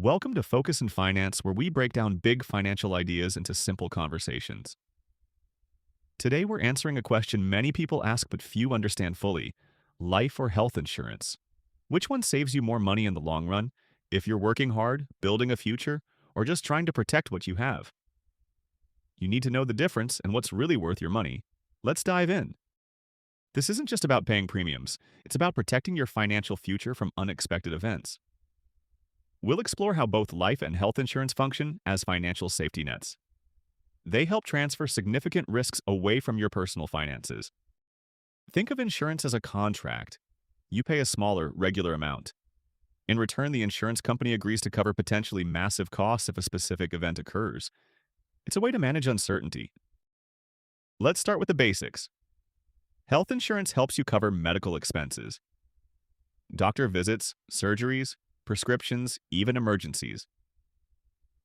Welcome to Focus and Finance, where we break down big financial ideas into simple conversations. Today, we're answering a question many people ask but few understand fully: life or health insurance. Which one saves you more money in the long run, if you're working hard, building a future, or just trying to protect what you have? You need to know the difference and what's really worth your money. Let's dive in. This isn't just about paying premiums, it's about protecting your financial future from unexpected events. We'll explore how both life and health insurance function as financial safety nets. They help transfer significant risks away from your personal finances. Think of insurance as a contract. You pay a smaller, regular amount. In return, the insurance company agrees to cover potentially massive costs if a specific event occurs. It's a way to manage uncertainty. Let's start with the basics. Health insurance helps you cover medical expenses: doctor visits, surgeries, prescriptions, even emergencies.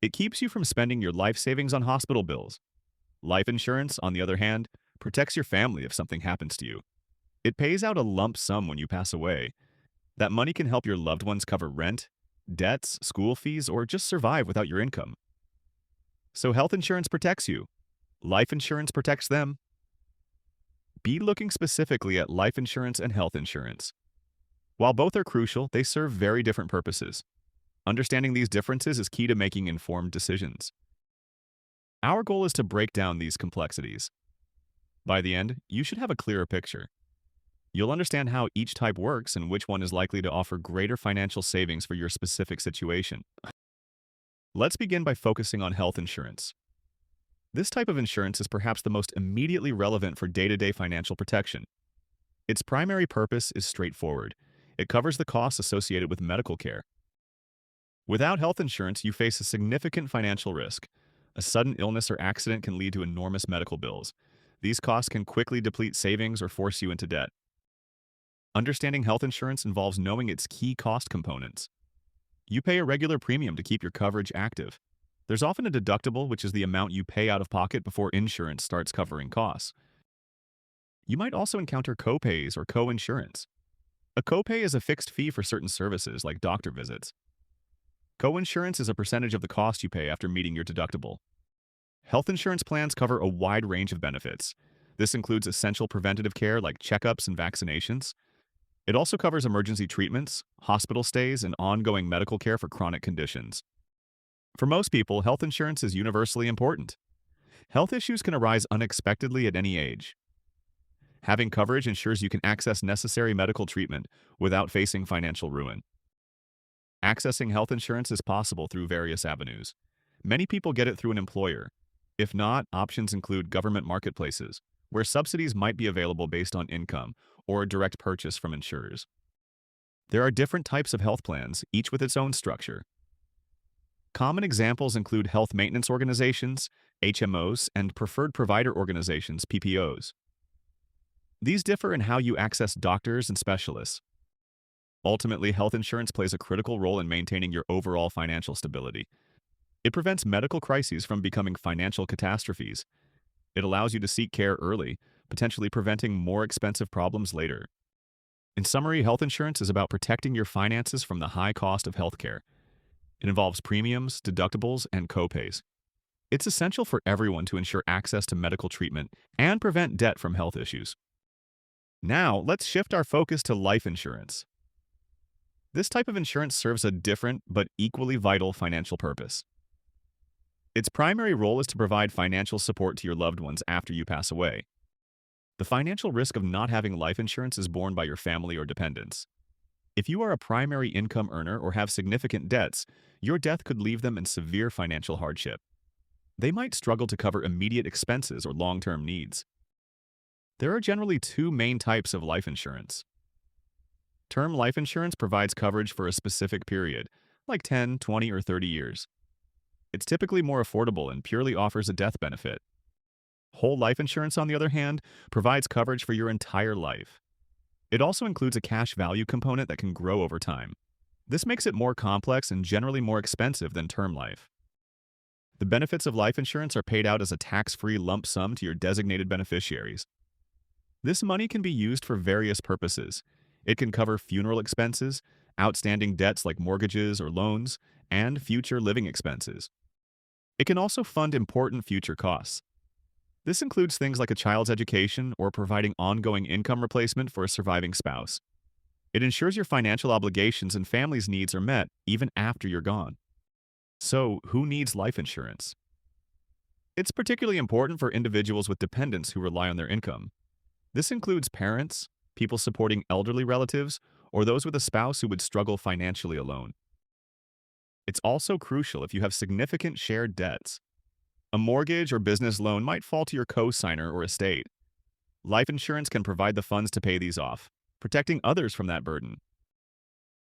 It keeps you from spending your life savings on hospital bills. Life insurance, on the other hand, protects your family if something happens to you. It pays out a lump sum when you pass away. That money can help your loved ones cover rent, debts, school fees, or just survive without your income. So health insurance protects you. Life insurance protects them. Be looking specifically at life insurance and health insurance. While both are crucial, they serve very different purposes. Understanding these differences is key to making informed decisions. Our goal is to break down these complexities. By the end, you should have a clearer picture. You'll understand how each type works and which one is likely to offer greater financial savings for your specific situation. Let's begin by focusing on health insurance. This type of insurance is perhaps the most immediately relevant for day-to-day financial protection. Its primary purpose is straightforward. It covers the costs associated with medical care. Without health insurance, you face a significant financial risk. A sudden illness or accident can lead to enormous medical bills. These costs can quickly deplete savings or force you into debt. Understanding health insurance involves knowing its key cost components. You pay a regular premium to keep your coverage active. There's often a deductible, which is the amount you pay out of pocket before insurance starts covering costs. You might also encounter copays or co-insurance. A copay is a fixed fee for certain services, like doctor visits. Co-insurance is a percentage of the cost you pay after meeting your deductible. Health insurance plans cover a wide range of benefits. This includes essential preventative care like checkups and vaccinations. It also covers emergency treatments, hospital stays, and ongoing medical care for chronic conditions. For most people, health insurance is universally important. Health issues can arise unexpectedly at any age. Having coverage ensures you can access necessary medical treatment without facing financial ruin. Accessing health insurance is possible through various avenues. Many people get it through an employer. If not, options include government marketplaces, where subsidies might be available based on income or a direct purchase from insurers. There are different types of health plans, each with its own structure. Common examples include health maintenance organizations, HMOs, and preferred provider organizations, PPOs. These differ in how you access doctors and specialists. Ultimately, health insurance plays a critical role in maintaining your overall financial stability. It prevents medical crises from becoming financial catastrophes. It allows you to seek care early, potentially preventing more expensive problems later. In summary, health insurance is about protecting your finances from the high cost of healthcare. It involves premiums, deductibles, and copays. It's essential for everyone to ensure access to medical treatment and prevent debt from health issues. Now, let's shift our focus to life insurance. This type of insurance serves a different but equally vital financial purpose. Its primary role is to provide financial support to your loved ones after you pass away. The financial risk of not having life insurance is borne by your family or dependents. If you are a primary income earner or have significant debts, your death could leave them in severe financial hardship. They might struggle to cover immediate expenses or long-term needs. There are generally two main types of life insurance. Term life insurance provides coverage for a specific period, like 10, 20, or 30 years. It's typically more affordable and purely offers a death benefit. Whole life insurance, on the other hand, provides coverage for your entire life. It also includes a cash value component that can grow over time. This makes it more complex and generally more expensive than term life. The benefits of life insurance are paid out as a tax-free lump sum to your designated beneficiaries. This money can be used for various purposes. It can cover funeral expenses, outstanding debts like mortgages or loans, and future living expenses. It can also fund important future costs. This includes things like a child's education or providing ongoing income replacement for a surviving spouse. It ensures your financial obligations and family's needs are met even after you're gone. So, who needs life insurance? It's particularly important for individuals with dependents who rely on their income. This includes parents, people supporting elderly relatives, or those with a spouse who would struggle financially alone. It's also crucial if you have significant shared debts. A mortgage or business loan might fall to your co-signer or estate. Life insurance can provide the funds to pay these off, protecting others from that burden.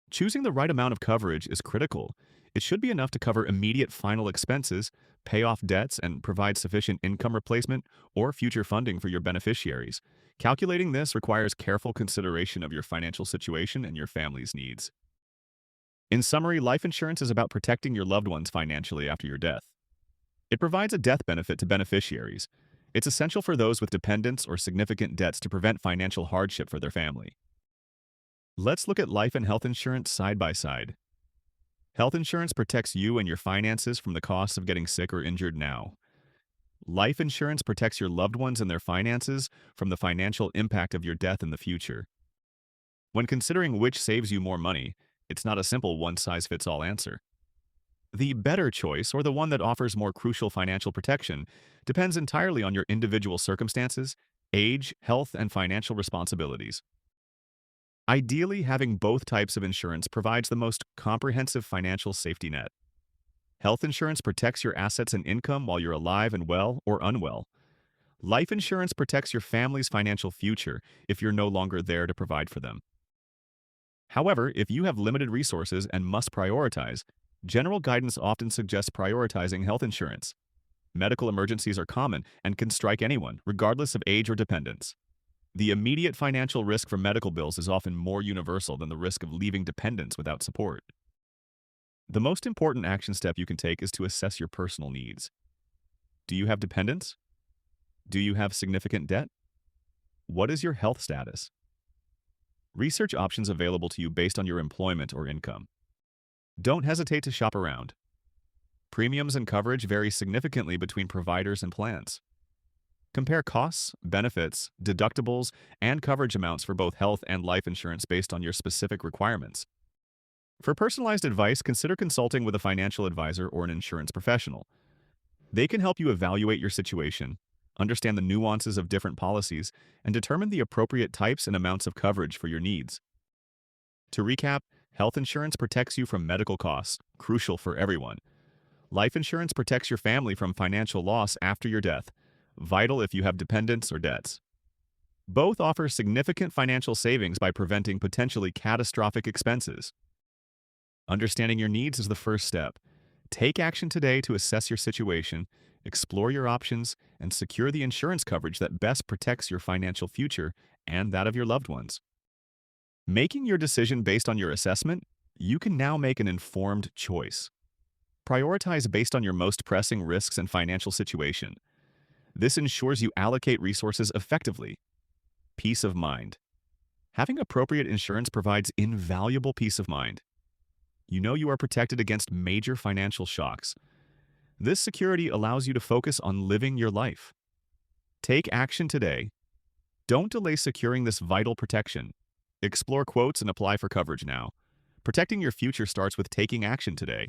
Choosing the right amount of coverage is critical. It should be enough to cover immediate final expenses, pay off debts, and provide sufficient income replacement or future funding for your beneficiaries. Calculating this requires careful consideration of your financial situation and your family's needs. In summary, life insurance is about protecting your loved ones financially after your death. It provides a death benefit to beneficiaries. It's essential for those with dependents or significant debts to prevent financial hardship for their family. Let's look at life and health insurance side by side. Health insurance protects you and your finances from the costs of getting sick or injured now. Life insurance protects your loved ones and their finances from the financial impact of your death in the future. When considering which saves you more money, it's not a simple one-size-fits-all answer. The better choice, or the one that offers more crucial financial protection, depends entirely on your individual circumstances, age, health, and financial responsibilities. Ideally, having both types of insurance provides the most comprehensive financial safety net. Health insurance protects your assets and income while you're alive and well or unwell. Life insurance protects your family's financial future if you're no longer there to provide for them. However, if you have limited resources and must prioritize, general guidance often suggests prioritizing health insurance. Medical emergencies are common and can strike anyone, regardless of age or dependence. The immediate financial risk from medical bills is often more universal than the risk of leaving dependents without support. The most important action step you can take is to assess your personal needs. Do you have dependents? Do you have significant debt? What is your health status? Research options available to you based on your employment or income. Don't hesitate to shop around. Premiums and coverage vary significantly between providers and plans. Compare costs, benefits, deductibles, and coverage amounts for both health and life insurance based on your specific requirements. For personalized advice, consider consulting with a financial advisor or an insurance professional. They can help you evaluate your situation, understand the nuances of different policies, and determine the appropriate types and amounts of coverage for your needs. To recap, health insurance protects you from medical costs, crucial for everyone. Life insurance protects your family from financial loss after your death, vital if you have dependents or debts. Both offer significant financial savings by preventing potentially catastrophic expenses. Understanding your needs is the first step. Take action today to assess your situation, explore your options, and secure the insurance coverage that best protects your financial future and that of your loved ones. Making your decision based on your assessment, you can now make an informed choice. Prioritize based on your most pressing risks and financial situation. This ensures you allocate resources effectively. Peace of mind. Having appropriate insurance provides invaluable peace of mind. You know you are protected against major financial shocks. This security allows you to focus on living your life. Take action today. Don't delay securing this vital protection. Explore quotes and apply for coverage now. Protecting your future starts with taking action today.